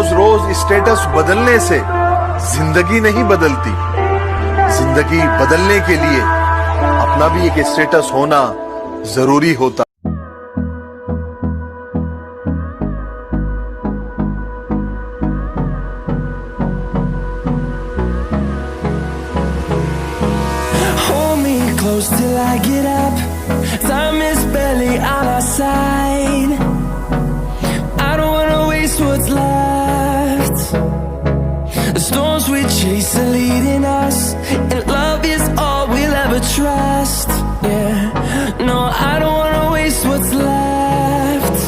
रोज रोज status बदलने से जिंदगी नहीं बदलती। जिंदगी बदलने के लिए अपना भी एक स्टेटस होना जरूरी होता। Close till I get up. Time is barely on our side. I don't wanna waste what's left. The storms we chase are leading us, and love is all we'll ever trust. Yeah, no, I don't wanna waste what's left.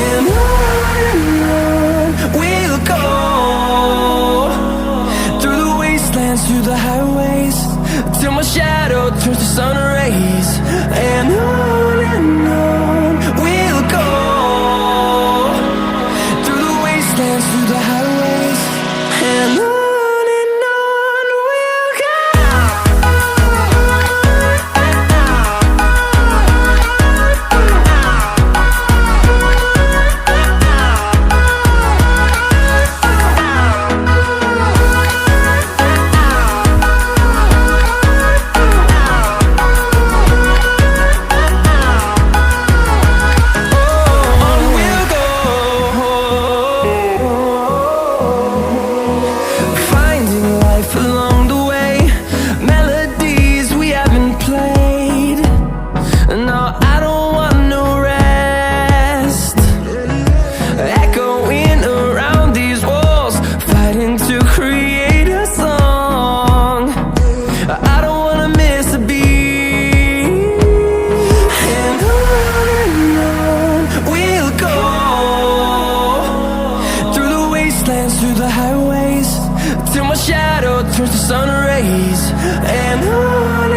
And on we'll go, through the wastelands, through the highways, till my shadow turns to sun rays. And on we'll go, through the wastelands, through the highways. And on we'll go. Through the highways, till my shadow turns to sun rays. And on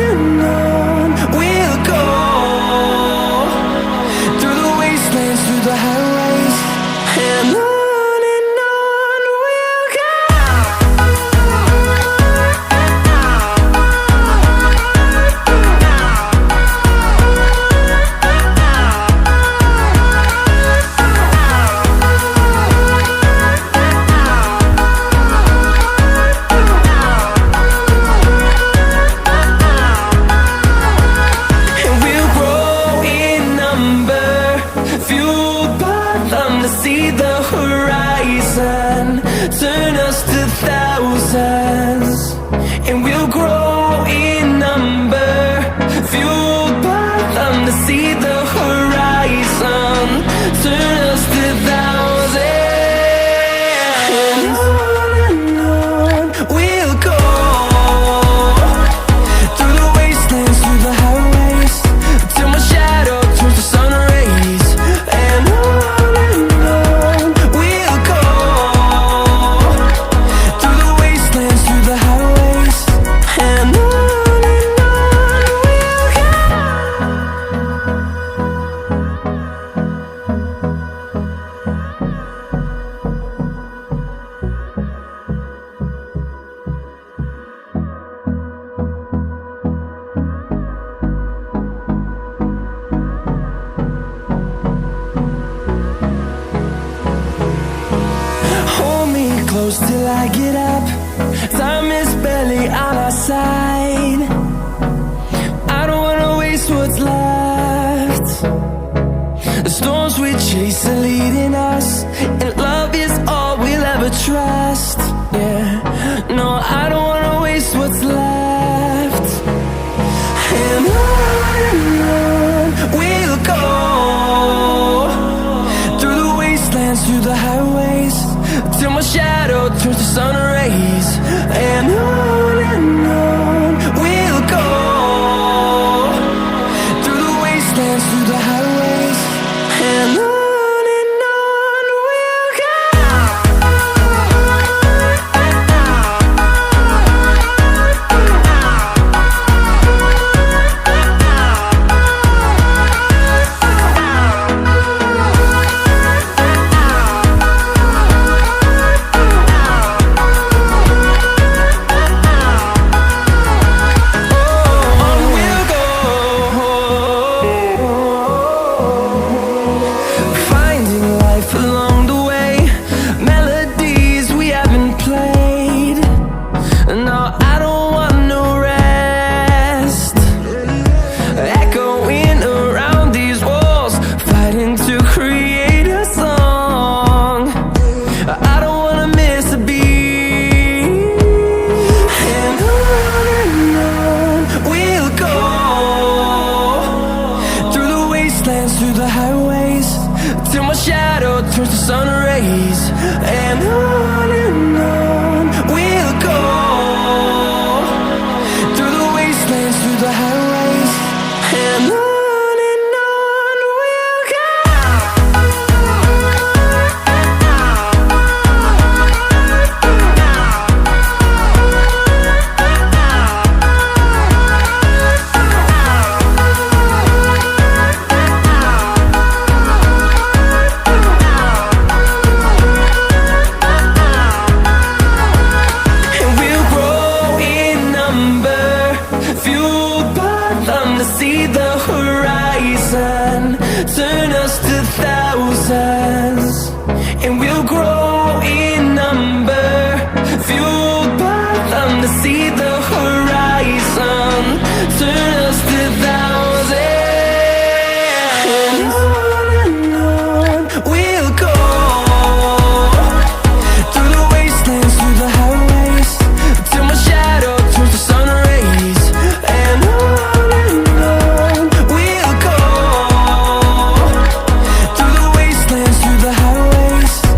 we'll go, through the wastelands, through the highways. And on we'll go. See the horizon, turn us to thousands, and we'll grow in number, fueled by them. To see the horizon, turn us to thousands, and on we'll go, through the wastelands, through the highways, till my shadow turns to sun rays. And close till I get up. Time is barely on our side. I don't wanna waste what's left. The storms we chase are leading us, and love is all we'll ever trust. Yeah, no, I don't wanna waste what's left. And on we'll go, through the wastelands, through the highways, till my shadow turns to sun rays. And on we'll go, through the wastelands, through the highways. And on we'll go. days, and on